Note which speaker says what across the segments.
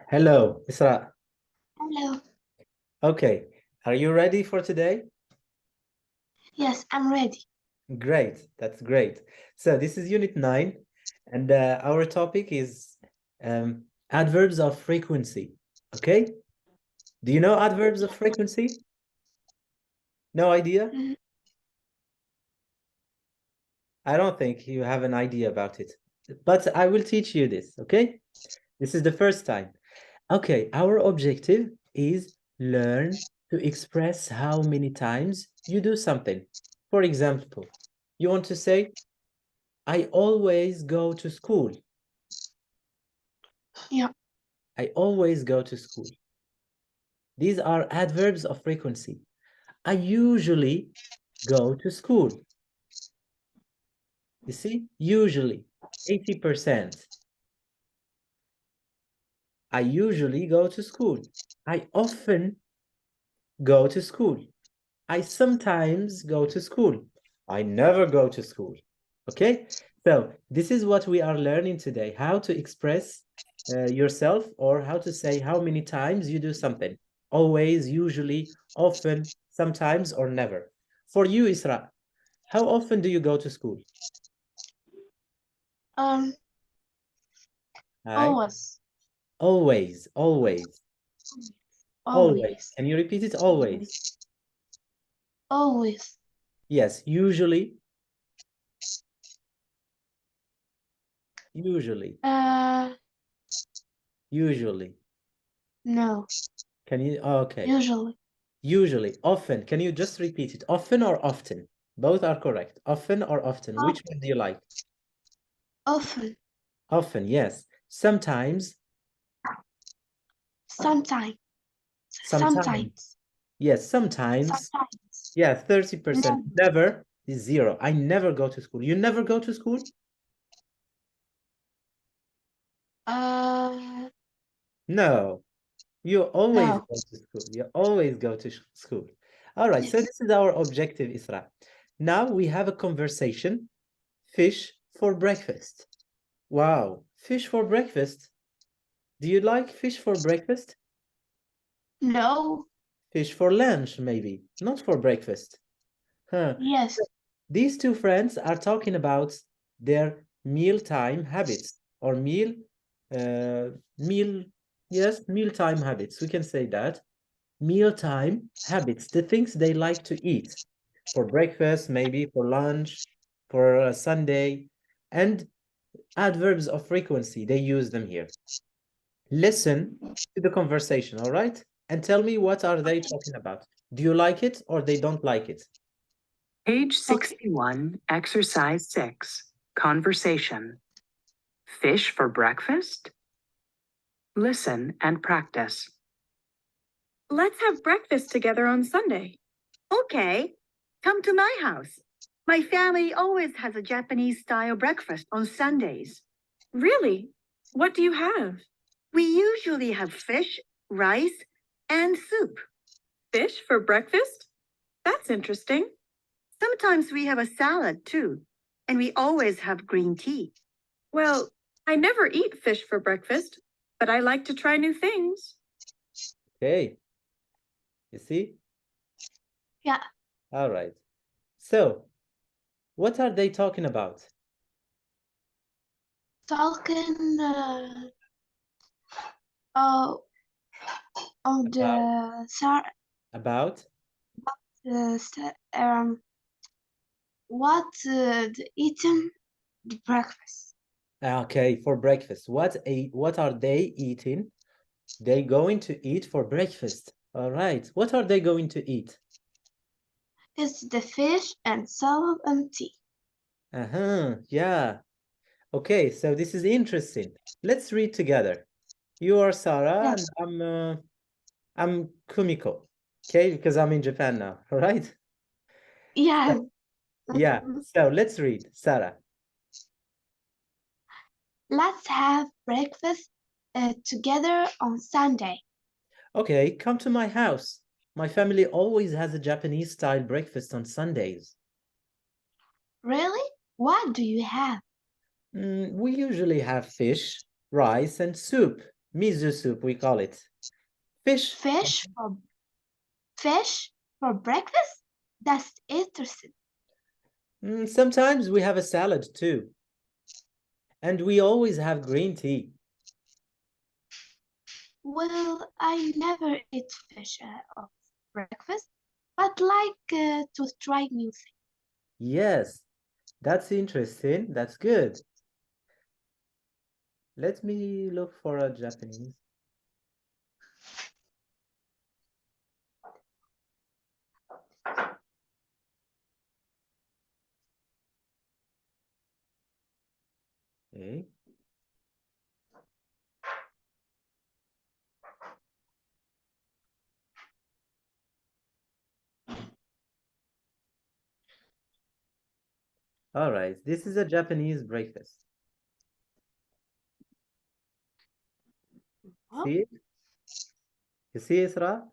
Speaker 1: Hello, Isra.
Speaker 2: Hello.
Speaker 1: Okay, are you ready for today?
Speaker 2: Yes, I'm ready.
Speaker 1: Great, that's great. So this is Unit 9, and our topic is adverbs of frequency. Okay? Do you know adverbs of frequency? No idea?
Speaker 2: Mm,
Speaker 1: I don't think you have an idea about it, but I will teach you this, okay? This is the first time. Okay, our objective is learn to express how many times you do something. For example, you want to say, I always go to school.
Speaker 2: Yeah.
Speaker 1: I always go to school. These are adverbs of frequency. I usually go to school. You see, usually 80%. I usually go to school. I often go to school. I sometimes go to school. I never go to school. Okay, so this is what we are learning today, how to express yourself, or how to say how many times you do something. Always, usually, often, sometimes, or never. For you, Isra, how often do you go to school?
Speaker 2: Um.
Speaker 1: Hi.
Speaker 2: Always.
Speaker 1: Always, always, always.
Speaker 2: Always.
Speaker 1: Can you repeat it? Always.
Speaker 2: Always.
Speaker 1: Yes, usually, usually,
Speaker 2: Uh.
Speaker 1: usually.
Speaker 2: No.
Speaker 1: Can you? Okay.
Speaker 2: Usually.
Speaker 1: Usually, often. Can you just repeat it? Often or often? Both are correct. Often or often? Which one do you like?
Speaker 2: Often.
Speaker 1: Often, yes. Sometimes,
Speaker 2: Sometimes.
Speaker 1: sometimes.
Speaker 2: Sometimes.
Speaker 1: Yes, sometimes.
Speaker 2: Sometimes.
Speaker 1: Yeah, 30%.
Speaker 2: Never.
Speaker 1: Never is zero. I never go to school. You never go to school?
Speaker 2: Uh.
Speaker 1: No. You always
Speaker 2: No.
Speaker 1: go to school. You always go to school. All right, so
Speaker 2: Yes.
Speaker 1: this is our objective, Isra. Now we have a conversation. Fish for breakfast. Wow, fish for breakfast. Do you like fish for breakfast?
Speaker 2: No.
Speaker 1: Fish for lunch, maybe, not for breakfast. Huh.
Speaker 2: Yes.
Speaker 1: These two friends are talking about their mealtime habits or uh, meal, yes, mealtime habits. We can say that. Mealtime habits, the things they like to eat for breakfast, maybe for lunch, for a Sunday, and adverbs of frequency. They use them here. Listen to the conversation, all right? And tell me, what are they talking about? Do you like it or they don't like it?
Speaker 3: Page
Speaker 2: Okay.
Speaker 3: 61, Exercise 6, Conversation. Fish for breakfast? Listen and practice.
Speaker 4: Let's have breakfast together on Sunday. Okay, come to my house. My family always has a Japanese-style breakfast on Sundays. Really? What do you have? We usually have fish, rice, and soup. Fish for breakfast? That's interesting. Sometimes we have a salad too, and we always have green tea. Well, I never eat fish for breakfast, but I like to try new things.
Speaker 1: Okay, you see?
Speaker 2: Yeah.
Speaker 1: All right. So, what are they talking about?
Speaker 2: Talking. Oh. On the
Speaker 1: About?
Speaker 2: what the eating the breakfast.
Speaker 1: Okay, for breakfast. What are they eating? They going to eat for breakfast. All right. What are they going to eat?
Speaker 2: It's the fish and salad and tea.
Speaker 1: Uh-huh. Yeah. Okay, so this is interesting. Let's read together. You are Sarah and
Speaker 2: Yes.
Speaker 1: I'm Kumiko. Okay, because I'm in Japan now. All right?
Speaker 2: Yeah.
Speaker 1: Yeah. So let's read. Sarah.
Speaker 2: Let's have breakfast together on Sunday.
Speaker 1: Okay, come to my house. My family always has a Japanese style breakfast on Sundays.
Speaker 2: Really? What do you have?
Speaker 1: We usually have fish, rice, and soup. Miso soup, we call it. Fish.
Speaker 2: Fish for breakfast? That's interesting.
Speaker 1: Sometimes we have a salad too. And we always have green tea.
Speaker 2: Well, I never eat fish of breakfast, but like to try new things.
Speaker 1: Yes, that's interesting. That's good. Let me look for a Japanese. Okay. All right, this is a Japanese breakfast.
Speaker 2: Huh?
Speaker 1: See it? You see, Isra?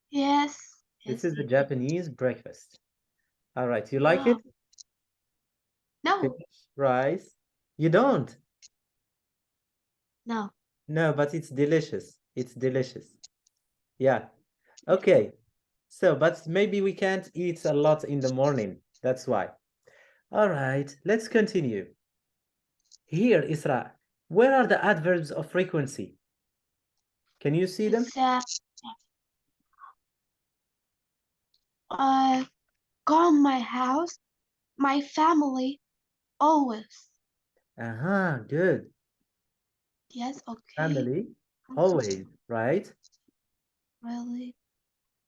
Speaker 2: Yes.
Speaker 1: This
Speaker 2: Yes.
Speaker 1: is a
Speaker 2: Yes.
Speaker 1: Japanese breakfast. All right, you like it?
Speaker 2: No.
Speaker 1: Fish, rice. You don't?
Speaker 2: No.
Speaker 1: No, but it's delicious. It's delicious. Yeah. Okay. So, but maybe we can't eat a lot in the morning. That's why. All right, let's continue. Here, Isra, where are the adverbs of frequency? Can you see them?
Speaker 2: It's call my house, my family, always.
Speaker 1: Good.
Speaker 2: Yes. Okay.
Speaker 1: Family, always, right?
Speaker 2: Really?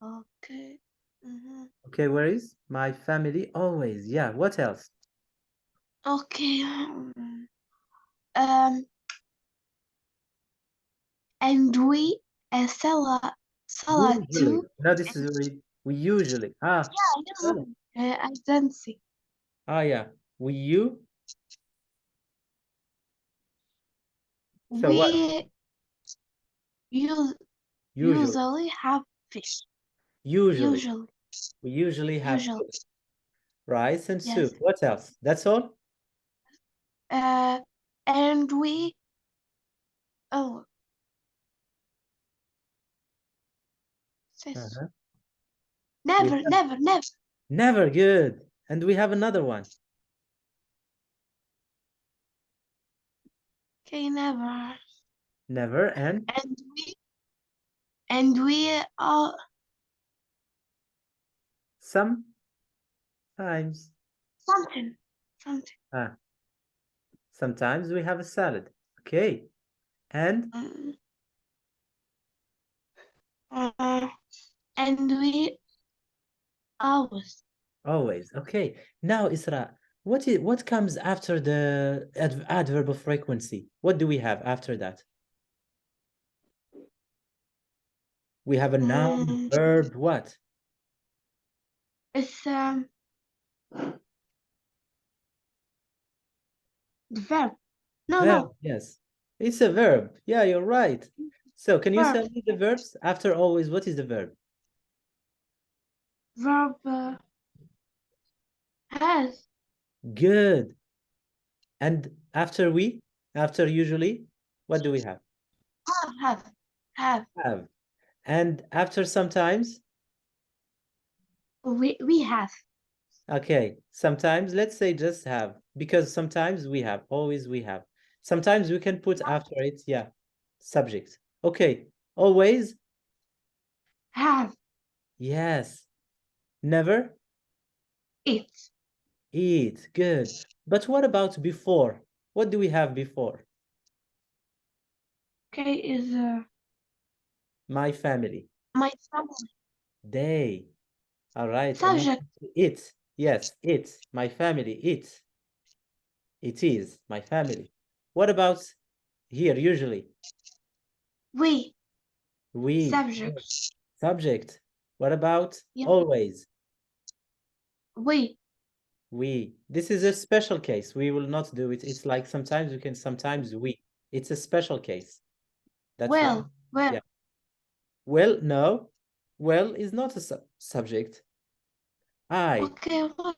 Speaker 2: Okay. Mm-hmm.
Speaker 1: Okay, where is my family? Always. Yeah, what else?
Speaker 2: Okay. Um. And we salad
Speaker 1: Usually.
Speaker 2: too.
Speaker 1: No, this is we usually.
Speaker 2: Yeah.
Speaker 1: Salad.
Speaker 2: I don't see.
Speaker 1: Yeah. You. So what?
Speaker 2: We use
Speaker 1: Usually.
Speaker 2: usually have fish.
Speaker 1: Usually.
Speaker 2: Usually.
Speaker 1: We usually have
Speaker 2: Usually.
Speaker 1: fish, rice and
Speaker 2: Yes.
Speaker 1: soup. What else? That's all?
Speaker 2: And we oh fish.
Speaker 1: Uh-huh.
Speaker 2: Never,
Speaker 1: have-
Speaker 2: never, never.
Speaker 1: Never good. And we have another one.
Speaker 2: Okay, never.
Speaker 1: Never and
Speaker 2: And we
Speaker 1: sometimes.
Speaker 2: something.
Speaker 1: Sometimes we have a salad. Okay. And
Speaker 2: And we always
Speaker 1: always. Okay. Now, Isra, what comes after the adverb of frequency? What do we have after that? We have a noun, verb, what?
Speaker 2: it's the verb.
Speaker 1: Verb, yes. It's a verb. Yeah, you're right. So can you
Speaker 2: Verb.
Speaker 1: tell me the verbs? After always, what is the verb?
Speaker 2: Verb has
Speaker 1: Good. And after usually, what do we have?
Speaker 2: have
Speaker 1: Have. And after sometimes?
Speaker 2: we have
Speaker 1: Okay, sometimes let's say just have, because sometimes we have, always we have. Sometimes we can put after it, yeah, subject. Okay, always,
Speaker 2: have
Speaker 1: yes. Never,
Speaker 2: it.
Speaker 1: eat, good. But what about before? What do we have before?
Speaker 2: Okay, is
Speaker 1: My family,
Speaker 2: my family.
Speaker 1: they. All right, and now
Speaker 2: Subject.
Speaker 1: it, yes, it, my family, it. It is my family. What about here, usually?
Speaker 2: We.
Speaker 1: We.
Speaker 2: Subject.
Speaker 1: Subject. What about
Speaker 2: Yeah.
Speaker 1: always?
Speaker 2: We.
Speaker 1: We. This is a special case. We will not do it. It's like sometimes we can, sometimes we. It's a special case. That's why.
Speaker 2: Well.
Speaker 1: Yeah. Well, no. Well is not a subject. I.
Speaker 2: Okay, what?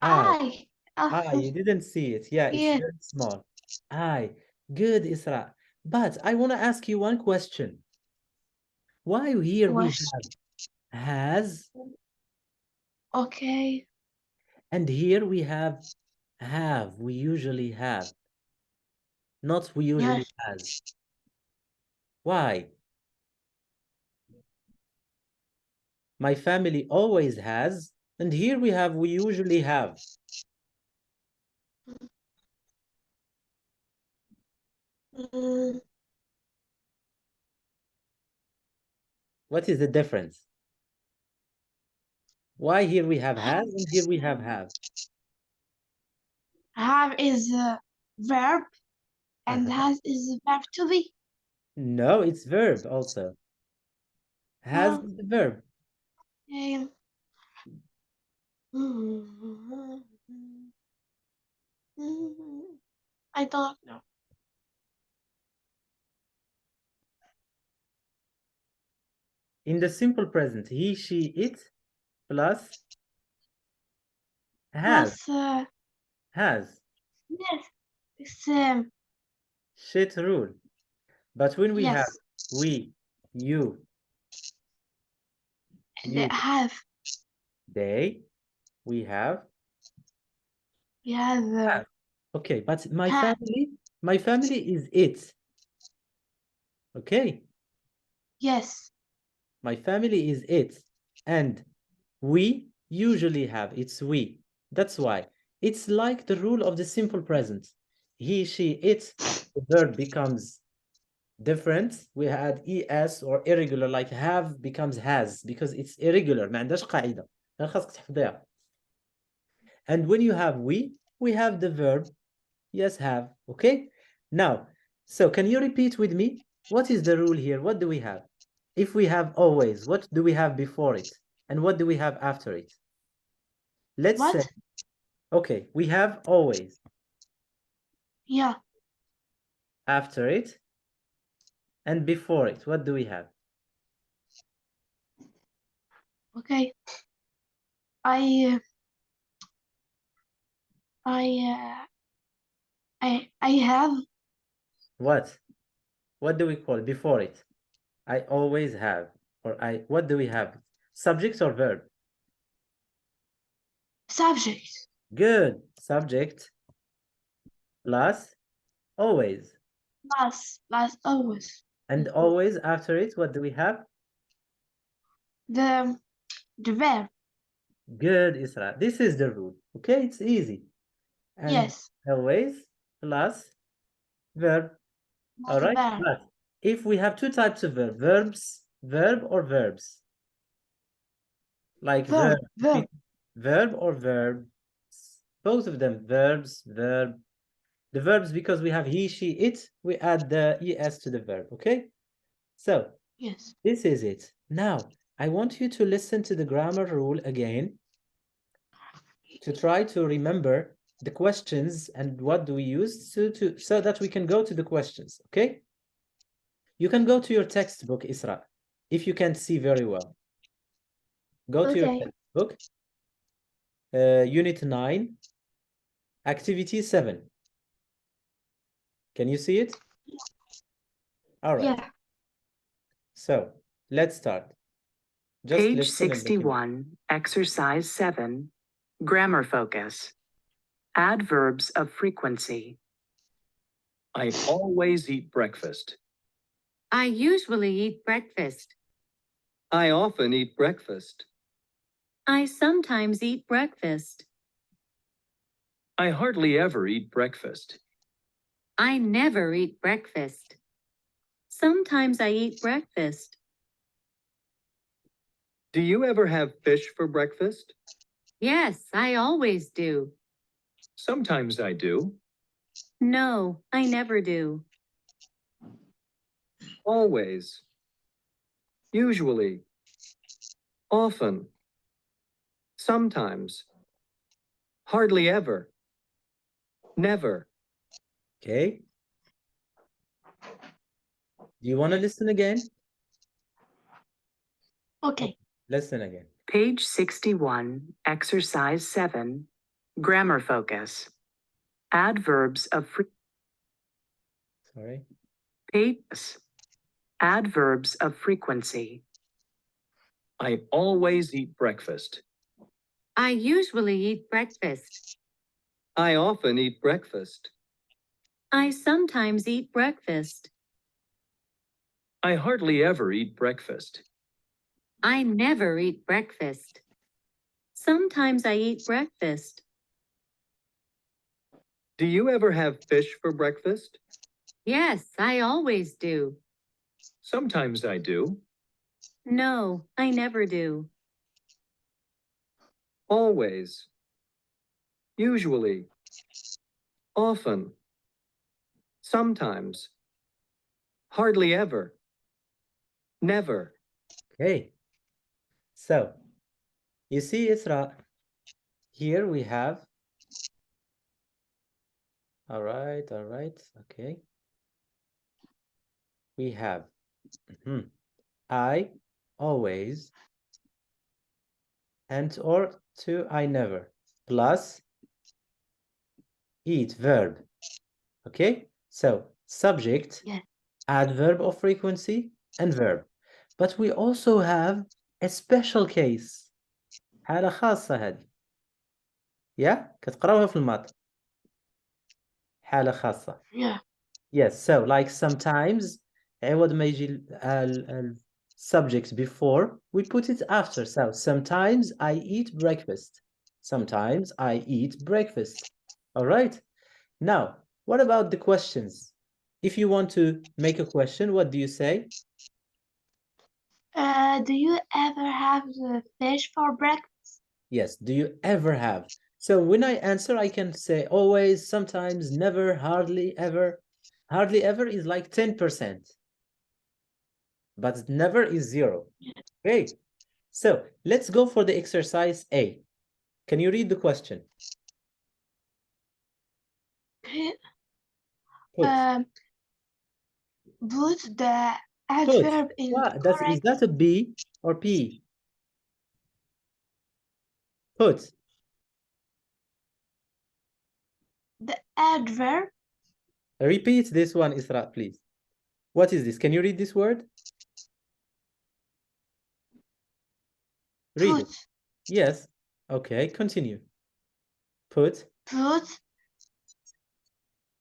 Speaker 1: I.
Speaker 2: I.
Speaker 1: You didn't see it. Yeah, it's
Speaker 2: Yeah.
Speaker 1: very small. I. Good, Isra. But I want to ask you one question. Why here we
Speaker 2: Was
Speaker 1: have has
Speaker 2: okay.
Speaker 1: and here we have? We usually have, not we usually
Speaker 2: Yes.
Speaker 1: has. Why? My family always has, and here we have we usually have.
Speaker 2: Mm,
Speaker 1: What is the difference? Why here we have has and here we have?
Speaker 2: have is a verb and
Speaker 1: Uh-huh.
Speaker 2: has is a verb to be.
Speaker 1: No, it's verb also. Has
Speaker 2: Oh,
Speaker 1: is the verb.
Speaker 2: okay. I don't know.
Speaker 1: In the simple present, he, she, it plus has.
Speaker 2: Plus,
Speaker 1: Has.
Speaker 2: yes, it's
Speaker 1: Shit rule. But when we have
Speaker 2: yes,
Speaker 1: we, you,
Speaker 2: they have
Speaker 1: they, we have.
Speaker 2: have
Speaker 1: Okay, but
Speaker 2: have
Speaker 1: my family is it. Okay,
Speaker 2: yes,
Speaker 1: my family is it. And we usually have, it's we. That's why. It's like the rule of the simple present. He, she, it, the verb becomes different. We had es or irregular, like have becomes has because it's irregular. ما عندهاش قاعدة. خاصك تحفظيها. And when you have we have the verb yes have. Okay, now so can you repeat with me what is the rule here? What do we have? If we have always, what do we have before it and what do we have after it? Let's say,
Speaker 2: what?
Speaker 1: okay, we have always,
Speaker 2: Yeah,
Speaker 1: after it and before it, what do we have?
Speaker 2: okay. I I I have
Speaker 1: What do we call before it? I always have, or what do we have? Subject or verb?
Speaker 2: subject
Speaker 1: Good. Subject plus always.
Speaker 2: plus always
Speaker 1: And always after it, what do we have?
Speaker 2: the verb.
Speaker 1: Good, Isra. This is the rule. Okay, it's easy. And
Speaker 2: Yes,
Speaker 1: always plus verb. All right.
Speaker 2: verb.
Speaker 1: But if we have two types of verb or verbs, like
Speaker 2: Verb, verb.
Speaker 1: verb or verb, both of them, verbs, verb. The verbs, because we have he, she, it, we add the es to the verb. Okay. So
Speaker 2: Yes.
Speaker 1: this is it. Now, I want you to listen to the grammar rule again to try to remember the questions and what do we use so that we can go to the questions, okay? You can go to your textbook, Isra, if you can't see very well. Go to your
Speaker 2: Okay.
Speaker 1: textbook, Unit 9, Activity 7. Can you see it? All right.
Speaker 2: Yeah.
Speaker 1: So, let's start. Just
Speaker 3: Page
Speaker 1: listen and look.
Speaker 3: 61, Exercise 7, Grammar Focus. Adverbs of frequency.
Speaker 5: I always eat breakfast.
Speaker 6: I usually eat breakfast.
Speaker 5: I often eat breakfast.
Speaker 6: I sometimes eat breakfast.
Speaker 5: I hardly ever eat breakfast.
Speaker 6: I never eat breakfast. Sometimes I eat breakfast.
Speaker 5: Do you ever have fish for breakfast?
Speaker 6: Yes, I always do.
Speaker 5: Sometimes I do.
Speaker 6: No, I never do.
Speaker 5: Always. Usually. Often. Sometimes. Hardly ever. Never.
Speaker 1: Okay. Do you want to listen again?
Speaker 2: Okay.
Speaker 1: Listen again.
Speaker 3: Page 61, Exercise 7, Grammar Focus. Adverbs of frequency.
Speaker 1: Sorry.
Speaker 3: Pace. Adverbs of frequency.
Speaker 5: I always eat breakfast.
Speaker 6: I usually eat breakfast.
Speaker 5: I often eat breakfast.
Speaker 6: I sometimes eat breakfast.
Speaker 5: I hardly ever eat breakfast.
Speaker 6: I never eat breakfast. Sometimes I eat breakfast.
Speaker 5: Do you ever have fish for breakfast?
Speaker 6: Yes, I always do.
Speaker 5: Sometimes I do.
Speaker 6: No, I never do.
Speaker 5: Always. Usually. Often. Sometimes. Hardly ever. Never.
Speaker 1: Okay. So, you see, Isra, here we have, all right, okay. We have, I always, and or to I never, plus eat verb. Okay, so subject,
Speaker 2: Yes.
Speaker 1: adverb of frequency, and verb. But we also have a special case. حالة خاصة هذه. كتقراوها في الماط. حالة خاصة.
Speaker 2: Yeah.
Speaker 1: Yes, so like sometimes عوض ما يجي ال subject before, we put it after. So sometimes I eat breakfast. Sometimes I eat breakfast. All right. Now, what about the questions? If you want to make a question, what do you say?
Speaker 2: Do you ever have the fish for breakfast?
Speaker 1: Yes, do you ever have? So when I answer, I can say always, sometimes, never, hardly ever. Hardly ever is like 10%, but never is 0. Okay, so let's go for the exercise A. Can you read the question? Put.
Speaker 2: Put the
Speaker 1: Put.
Speaker 2: adverb in the
Speaker 1: What? Is
Speaker 2: correct.
Speaker 1: that a B or P? Put.
Speaker 2: The adverb.
Speaker 1: Repeat this one, Isra, please. What is this? Can you read this word? Read it.
Speaker 2: Put.
Speaker 1: Yes. Okay, continue. Put.
Speaker 2: Put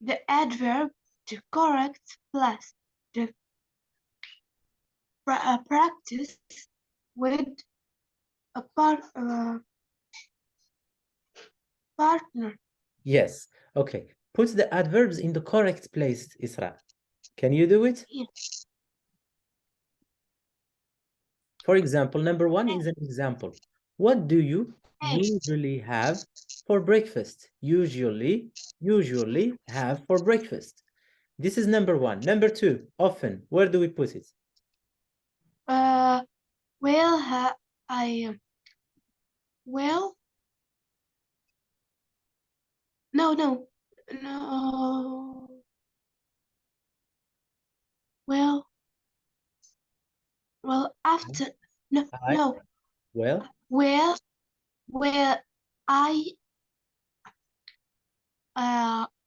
Speaker 2: the adverb to correct plus the practice with a partner.
Speaker 1: Yes. Okay. Put the adverbs in the correct place, Isra. Can you do it?
Speaker 2: Yes.
Speaker 1: For example, number 1 is an example. What do you
Speaker 2: Yes.
Speaker 1: usually have for breakfast? Usually have for breakfast. This is number 1. Number 2, often. Where do we put it?
Speaker 2: Well, well, no. Well, after, no,
Speaker 1: I-
Speaker 2: no.
Speaker 1: Well,
Speaker 2: Well, I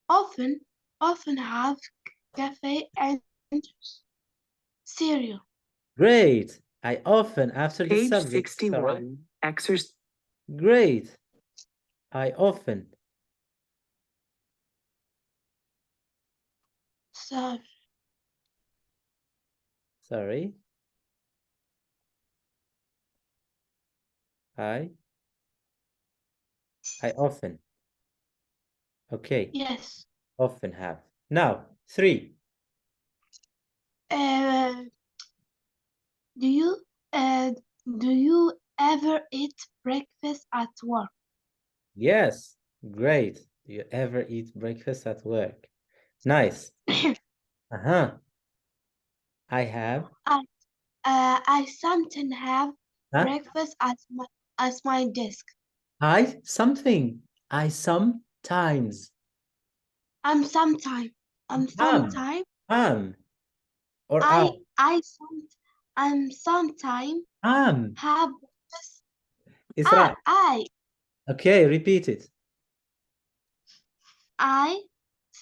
Speaker 2: often have cafe and cereal.
Speaker 1: great. I often, after the
Speaker 3: Page
Speaker 1: subject.
Speaker 3: 61. Exercise.
Speaker 1: Great. I often.
Speaker 2: So,
Speaker 1: Sorry. I often. Okay.
Speaker 2: yes.
Speaker 1: Often have. Now, 3.
Speaker 2: Do you ever eat breakfast at work?
Speaker 1: Yes. Great. Do you ever eat breakfast at work? Nice. Uh-huh. I have.
Speaker 2: I sometimes have
Speaker 1: Huh?
Speaker 2: breakfast at my desk.
Speaker 1: I something. I sometimes.
Speaker 2: I'm sometime.
Speaker 1: Or
Speaker 2: I'm sometime
Speaker 1: am.
Speaker 2: have breakfast.
Speaker 1: It's right.
Speaker 2: I
Speaker 1: Okay, repeat it.
Speaker 2: I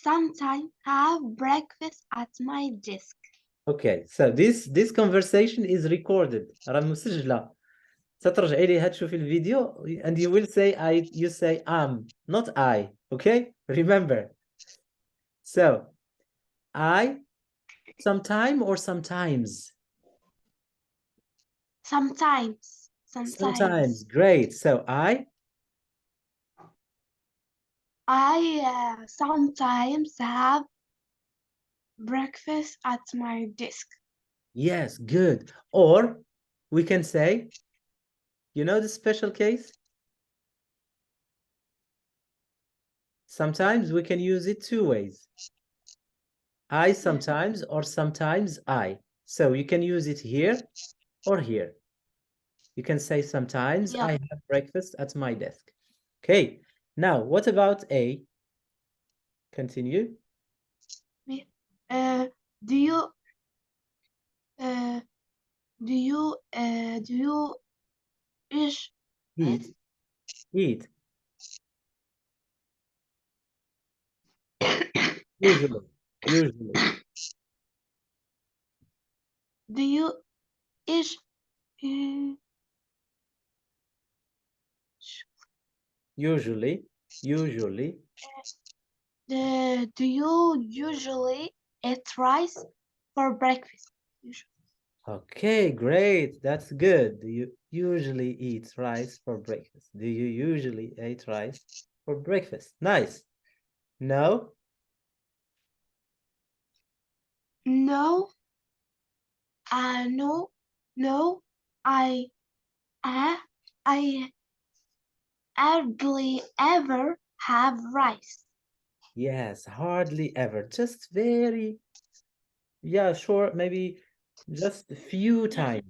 Speaker 2: sometimes have breakfast at my desk.
Speaker 1: Okay, so this conversation is recorded. راه مسجلة. سترجعي ليها تشوفي الفيديو and you will say you say not I, okay? Remember. So, I sometime or sometimes?
Speaker 2: Sometimes.
Speaker 1: Sometimes. Great. So, I
Speaker 2: Sometimes have breakfast at my desk.
Speaker 1: yes, good. Or we can say, you know the special case? Sometimes we can use it two ways. I sometimes or sometimes I. So you can use it here or here. You can say sometimes
Speaker 2: Yeah.
Speaker 1: I have breakfast at my desk. Okay. Now, what about A? Continue.
Speaker 2: Do you eat
Speaker 1: Eat. Eat. Usually. Usually.
Speaker 2: do you eat
Speaker 1: Usually. Usually.
Speaker 2: do you usually eat rice for breakfast?
Speaker 1: Okay, great. That's good. Do you usually eat rice for breakfast? Do you usually eat rice for breakfast? Nice. No?
Speaker 2: No, no, I hardly ever have rice.
Speaker 1: Yes, hardly ever. Just very, yeah, sure, maybe just a few times.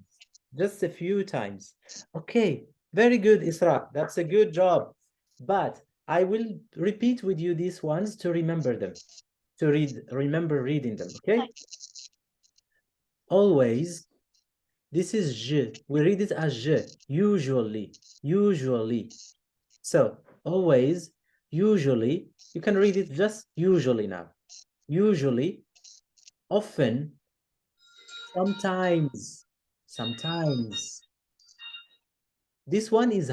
Speaker 1: Just a few times. Okay, very good, Isra. That's a good job. But I will repeat with you these ones to remember them, to remember reading them, okay? Always, this is je. We read it as je, usually, usually. So, always, usually, you can read it just usually now. Usually, often, sometimes, sometimes. This one is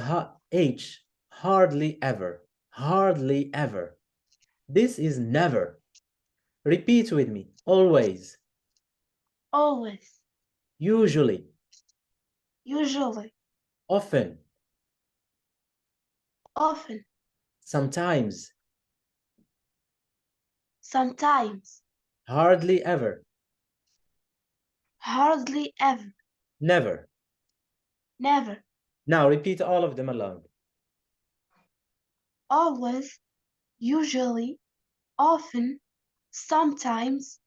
Speaker 1: H, hardly ever, hardly ever. This is never. Repeat with me, always,
Speaker 2: Always,
Speaker 1: usually,
Speaker 2: usually,
Speaker 1: often,
Speaker 2: often,
Speaker 1: sometimes,
Speaker 2: sometimes,
Speaker 1: hardly ever,
Speaker 2: hardly ever,
Speaker 1: never.
Speaker 2: never,
Speaker 1: Now repeat all of them alone.
Speaker 2: always, usually, often, sometimes,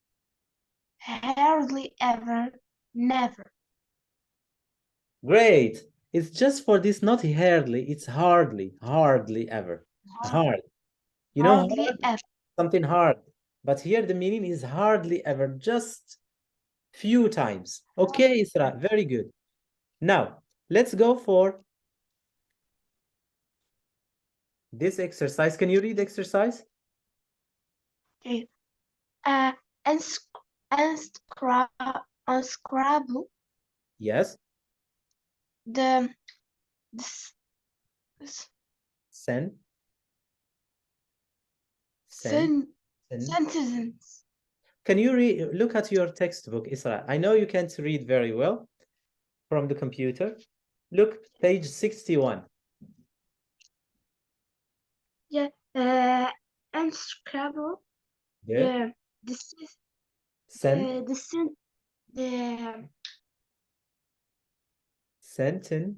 Speaker 2: hardly ever, never.
Speaker 1: Great. It's just for this, not hardly, it's hardly, hardly ever. Hard. You know,
Speaker 2: Hardly
Speaker 1: hard,
Speaker 2: ever.
Speaker 1: something hard. But here the meaning is hardly ever, just few times. Okay, Isra, very good. Now, let's go for this exercise. Can you read exercise?
Speaker 2: Okay. Unscrabble
Speaker 1: Yes.
Speaker 2: the s- s-
Speaker 1: Send.
Speaker 2: sen-
Speaker 1: Send.
Speaker 2: sentence.
Speaker 1: Can you look at your textbook, Isra? I know you can't read very well from the computer. Look, page 61.
Speaker 2: Yeah. Unscrabble
Speaker 1: There.
Speaker 2: the s-
Speaker 1: Send.
Speaker 2: the sen- the
Speaker 1: Sentence.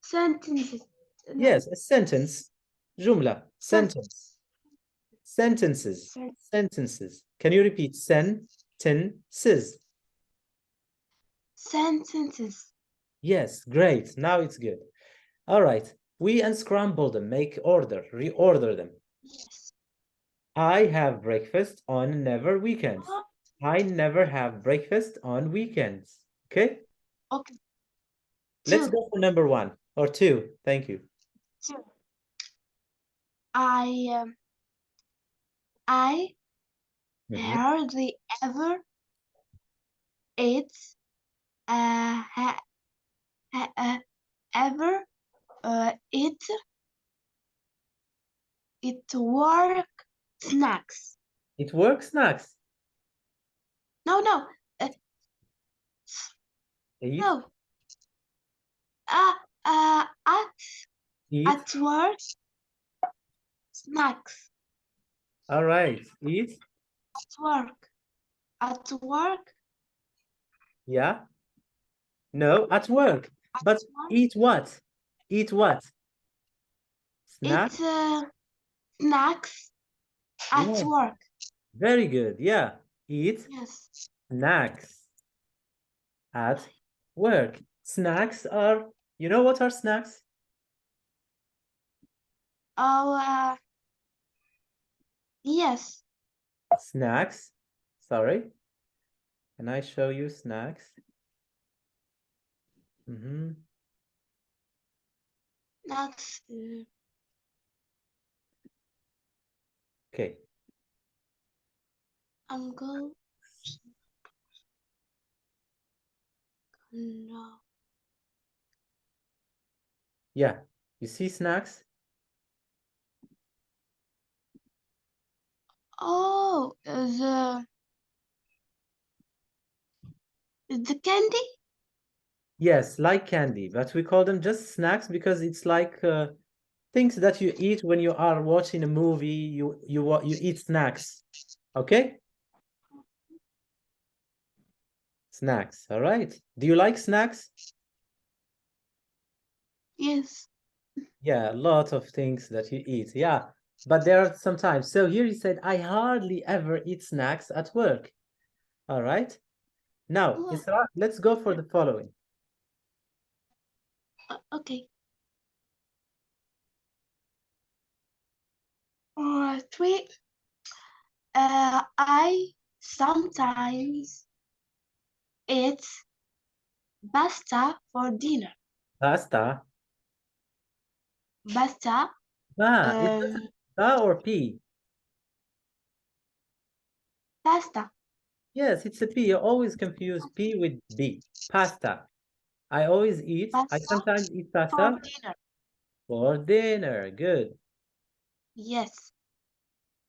Speaker 2: sentences. No,
Speaker 1: Yes, a sentence. Jumla. Sentence. Sentences.
Speaker 2: sen-
Speaker 1: Sentences. Can you repeat? Sentences.
Speaker 2: sentences.
Speaker 1: Yes, great. Now it's good. All right. We unscramble them, make order, reorder them.
Speaker 2: Yes.
Speaker 1: I have breakfast on never weekends. I never have breakfast on weekends. Okay?
Speaker 2: Okay.
Speaker 1: Let's
Speaker 2: Two.
Speaker 1: go for number one or two. Thank you.
Speaker 2: Two. I I
Speaker 1: Mhm.
Speaker 2: hardly ever eat ever eat work snacks.
Speaker 1: It works snacks.
Speaker 2: No,
Speaker 1: Eat,
Speaker 2: no. At
Speaker 1: eat.
Speaker 2: work snacks.
Speaker 1: All right. Eat.
Speaker 2: At work.
Speaker 1: Yeah. No, at work. But
Speaker 2: work.
Speaker 1: eat what? Eat what? Snack?
Speaker 2: It's snacks at
Speaker 1: Yeah.
Speaker 2: work.
Speaker 1: Very good. Yeah. Eat
Speaker 2: Yes.
Speaker 1: snacks at work. Snacks are, you know what are snacks?
Speaker 2: Oh, yes.
Speaker 1: Snacks. Sorry. Can I show you snacks? Mm-hmm.
Speaker 2: Snacks.
Speaker 1: Okay.
Speaker 2: I'm going. No.
Speaker 1: Yeah. You see snacks?
Speaker 2: Oh, the candy.
Speaker 1: Yes, like candy, but we call them just snacks because it's like things that you eat when you are watching a movie. You eat snacks. Okay? Snacks. All right. Do you like snacks?
Speaker 2: Yes.
Speaker 1: Yeah, a lot of things that you eat. Yeah, but there are sometimes. So here you said, I hardly ever eat snacks at work. All right. Now,
Speaker 2: Well,
Speaker 1: Isra, let's go for the following.
Speaker 2: okay. Three. I sometimes eat pasta for dinner.
Speaker 1: Pasta.
Speaker 2: Pasta.
Speaker 1: Ba. Is that ba or P?
Speaker 2: Pasta.
Speaker 1: Yes, it's a P. You always confuse P with B. Pasta. I always eat. I
Speaker 2: Pasta
Speaker 1: sometimes eat
Speaker 2: for
Speaker 1: pasta
Speaker 2: dinner.
Speaker 1: for dinner. Good.
Speaker 2: Yes.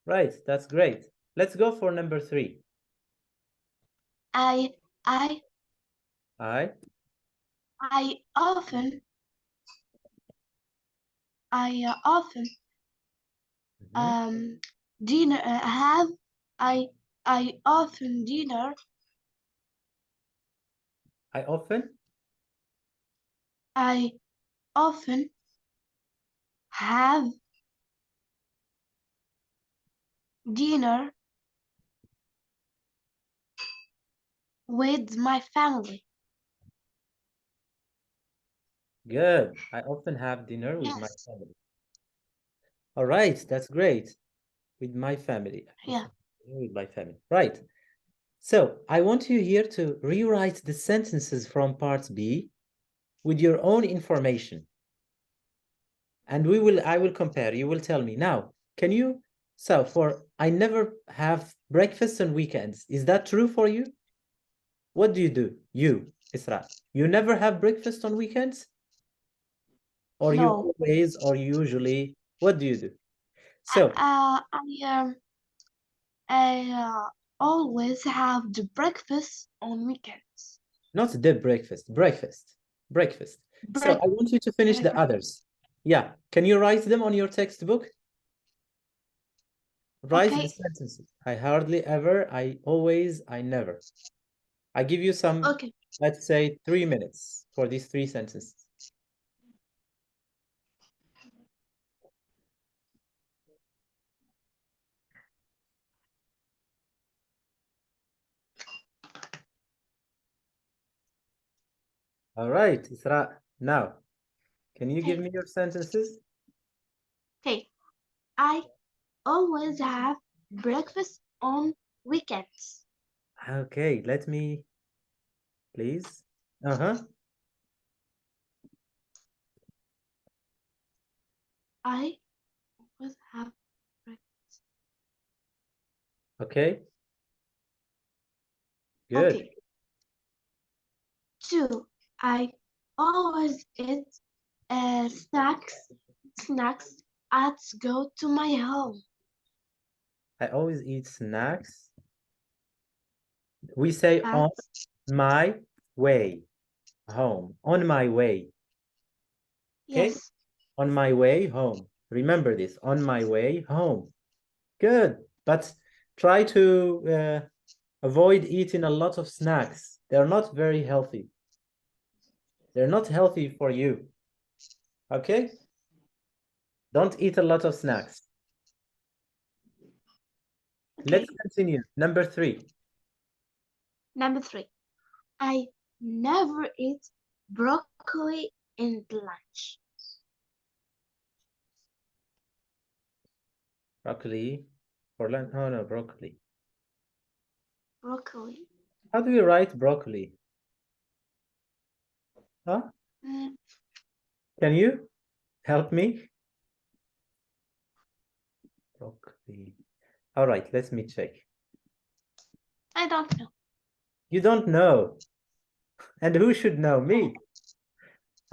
Speaker 1: Right. That's great. Let's go for number 3.
Speaker 2: I I
Speaker 1: I.
Speaker 2: I often
Speaker 1: Mhm.
Speaker 2: dinner have I often dinner
Speaker 1: I often.
Speaker 2: I often have dinner with my family.
Speaker 1: Good. I often have dinner with my
Speaker 2: Yes.
Speaker 1: family. All right. That's great. With my family. I
Speaker 2: Yeah.
Speaker 1: often have dinner with my family. Right. So I want you here to rewrite the sentences from part B with your own information. And I will compare. You will tell me. Now, can you, so for I never have breakfast on weekends. Is that true for you? What do? You, Isra. You never have breakfast on weekends? Or you
Speaker 2: No.
Speaker 1: always or usually? What do you do? So,
Speaker 2: I always have the breakfast on weekends.
Speaker 1: not the breakfast, breakfast, breakfast. So
Speaker 2: Break
Speaker 1: I want you to finish the others. Yeah. Can you write them on your textbook? Write the
Speaker 2: Okay.
Speaker 1: sentences. I hardly ever, I always, I never. I give you some,
Speaker 2: Okay.
Speaker 1: let's say 3 minutes for these 3 sentences. All right, Isra. Now, can you give
Speaker 2: Okay.
Speaker 1: me your sentences?
Speaker 2: Okay. I always have breakfast on weekends.
Speaker 1: Okay, let me, please. Uh-huh.
Speaker 2: I always have breakfast
Speaker 1: Okay? Good.
Speaker 2: Okay. 2. I always eat snacks at go to my home.
Speaker 1: I always eat snacks. We say
Speaker 2: At,
Speaker 1: on my way home. On my way. Okay?
Speaker 2: yes.
Speaker 1: On my way home. Remember this. On my way home. Good. But try to avoid eating a lot of snacks. They're not very healthy. They're not healthy for you. Okay? Don't eat a lot of snacks.
Speaker 2: Okay.
Speaker 1: Let's continue. Number 3.
Speaker 2: Number 3. I never eat broccoli in lunch.
Speaker 1: Broccoli for lunch. Oh no, broccoli.
Speaker 2: Broccoli.
Speaker 1: How do we write broccoli? Huh?
Speaker 2: Mm,
Speaker 1: Can you help me? Broccoli. All right, let me check.
Speaker 2: I don't know.
Speaker 1: You don't know. And who should know? Me.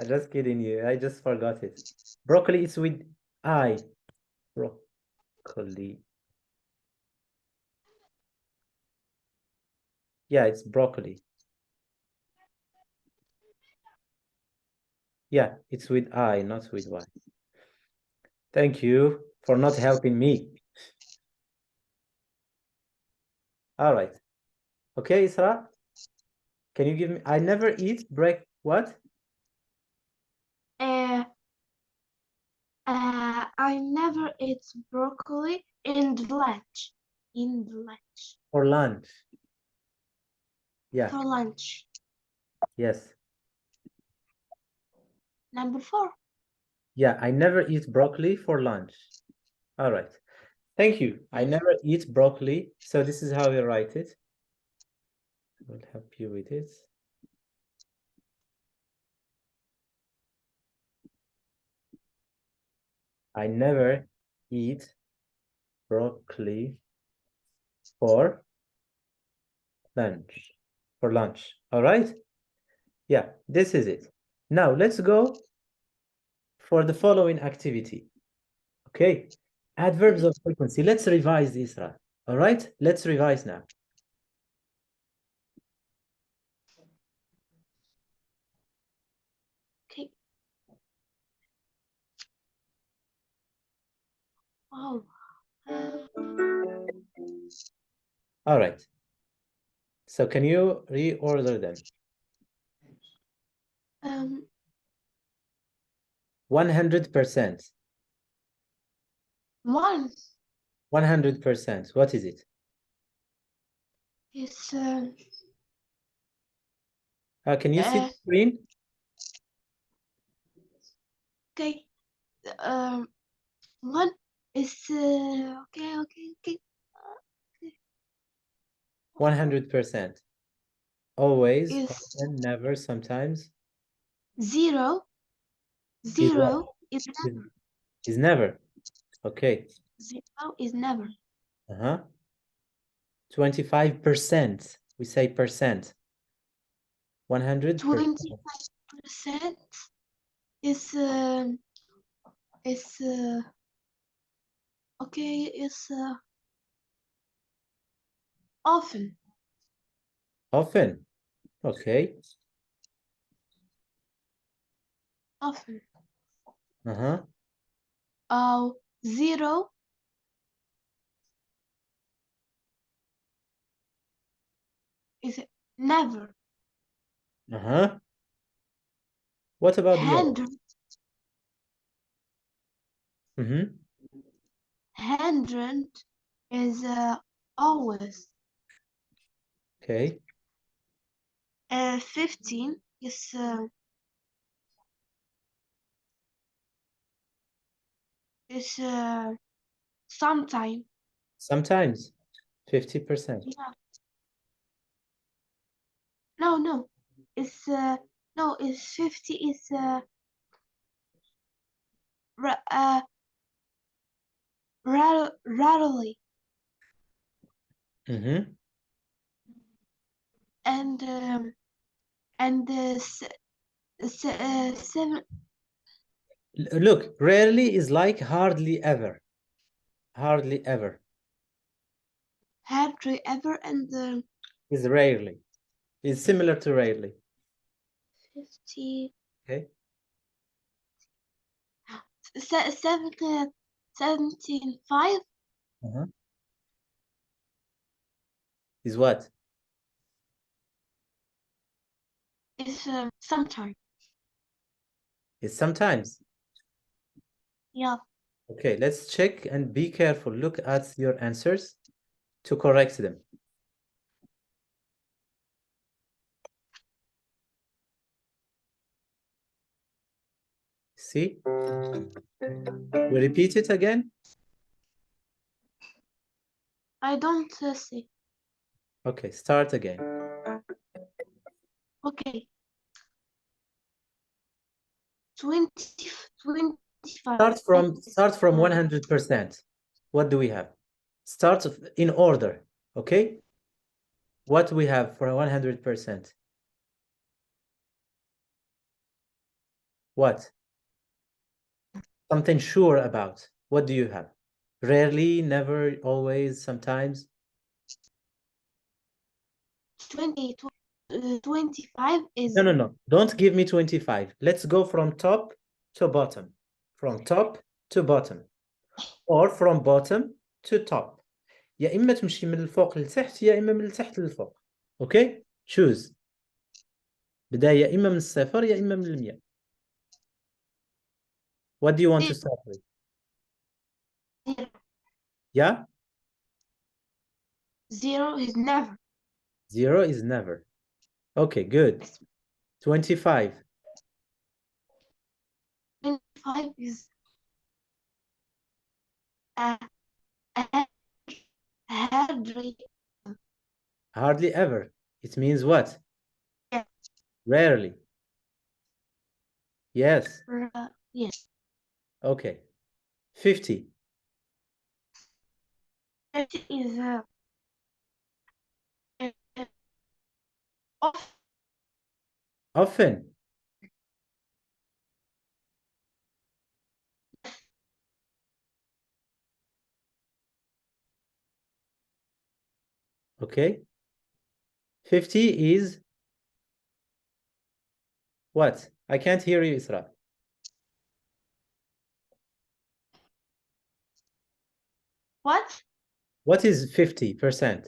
Speaker 1: I'm just kidding you. I just forgot it. Broccoli is with I. Broccoli. Yeah, it's broccoli. Yeah, it's with I, not with Y. Thank you for not helping me. All right. Okay, Isra? Can you give me? I never eat what?
Speaker 2: I never eat broccoli in the lunch. In the lunch.
Speaker 1: For lunch. Yeah,
Speaker 2: For lunch.
Speaker 1: yes.
Speaker 2: Number 4.
Speaker 1: Yeah, I never eat broccoli for lunch. All right. Thank you. I
Speaker 2: Yes.
Speaker 1: never eat broccoli. So this is how we write it. I will help you with it. I never eat broccoli for lunch. For lunch. All right? Yeah, this is it. Now let's go for the following activity. Okay. Adverbs of frequency. Let's revise, Isra. All right? Let's revise now.
Speaker 2: Okay. Oh.
Speaker 1: All right. So can you reorder them? 100%.
Speaker 2: 1
Speaker 1: 100%. What is it?
Speaker 2: is
Speaker 1: Can you see the screen?
Speaker 2: okay. 1 is okay.
Speaker 1: 100%. Always,
Speaker 2: Is
Speaker 1: often, never, sometimes.
Speaker 2: 0.
Speaker 1: Is what?
Speaker 2: 0 is never.
Speaker 1: Is never. Okay.
Speaker 2: 0 is never.
Speaker 1: 25%. We say percent. 100%.
Speaker 2: 25% is okay. Is often.
Speaker 1: Often. Okay.
Speaker 2: Often. 0 is never.
Speaker 1: What about the other?
Speaker 2: 100. 100 is always.
Speaker 1: Okay.
Speaker 2: 15 is sometime.
Speaker 1: Sometimes. 50%.
Speaker 2: Yeah. No. It's no. It's 50. Is rarely.
Speaker 1: Mm-hmm.
Speaker 2: and seven.
Speaker 1: Look, rarely is like hardly ever. Hardly ever
Speaker 2: Hardly ever and
Speaker 1: is rarely. Is similar to rarely.
Speaker 2: 50.
Speaker 1: Okay.
Speaker 2: 75
Speaker 1: Uh-huh. Is what?
Speaker 2: is sometimes.
Speaker 1: Is sometimes.
Speaker 2: Yeah.
Speaker 1: Okay, let's check and be careful. Look at your answers to correct them. See? We repeat it again?
Speaker 2: I don't see.
Speaker 1: Okay, start again.
Speaker 2: Okay. 20, 25.
Speaker 1: Start from 100%. What do we have? Start in order, okay? What we have for 100%? What? Something sure about. What do you have? Rarely, never, always, sometimes.
Speaker 2: 25 is
Speaker 1: No. Don't give me 25. Let's go from top to bottom. From top to bottom. Or from bottom to top. يا إما تمشي من الفوق لتحت يا إما من التحت للفوق. Okay? Choose. بداية يا إما من الصفر يا إما من المية. What do you want to start with?
Speaker 2: zero.
Speaker 1: Yeah?
Speaker 2: 0 is never.
Speaker 1: 0 is never. Okay, good. 25.
Speaker 2: 25 is hardly.
Speaker 1: Hardly ever. It means what?
Speaker 2: Yeah.
Speaker 1: Rarely. Yes.
Speaker 2: Yes.
Speaker 1: Okay. 50.
Speaker 2: 50 is off.
Speaker 1: Often. Okay. 50 is what? I can't hear you, Isra.
Speaker 2: What?
Speaker 1: What is 50%?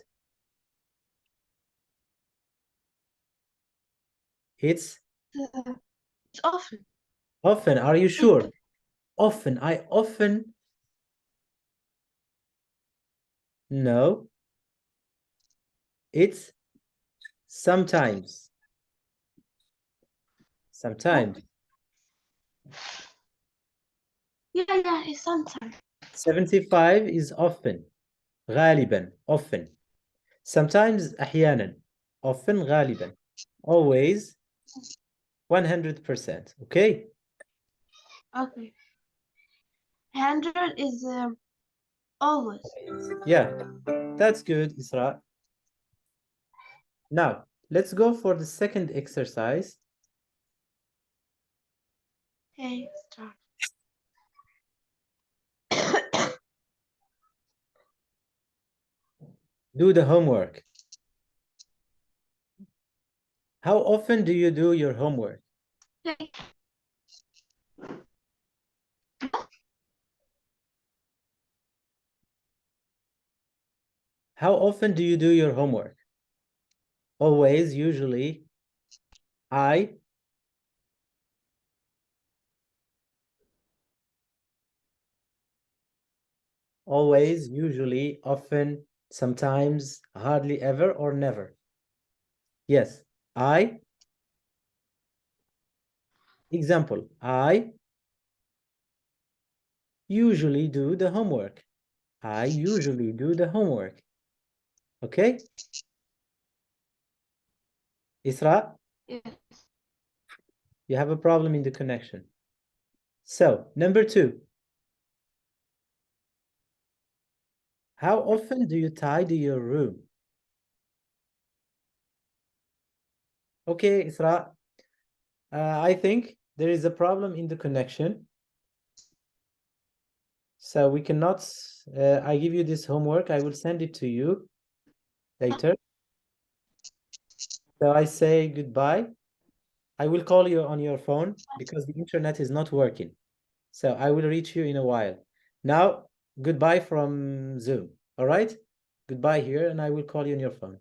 Speaker 1: It's
Speaker 2: It's often.
Speaker 1: often. Are you sure? Often. I often. No. It's sometimes. Sometimes.
Speaker 2: Yeah, it's sometimes.
Speaker 1: 75 is often. غالبا. Often. Sometimes أحيانا. Often غالبا. Always 100%. Okay?
Speaker 2: Okay. 100 is always.
Speaker 1: Yeah, that's good, Isra. Now, let's go for the second exercise.
Speaker 2: Okay, start.
Speaker 1: Do the homework. How often do you do your homework?
Speaker 2: Okay.
Speaker 1: How often do you do your homework? Always, usually. I. Always, usually, often, sometimes, hardly ever, or never. Yes, I. Example, I usually do the homework. I usually do the homework. Okay? Isra,
Speaker 2: Yes.
Speaker 1: you have a problem in the connection. So, number 2. How often do you tidy your room? Okay, Isra. I think there is a problem in the connection. So we cannot, I give you this homework. I will send it to you later. So I say goodbye. I will call you on your phone because the internet is not working. So I will reach you in a while. Now, goodbye from Zoom. All right? Goodbye here, and I will call you on your phone.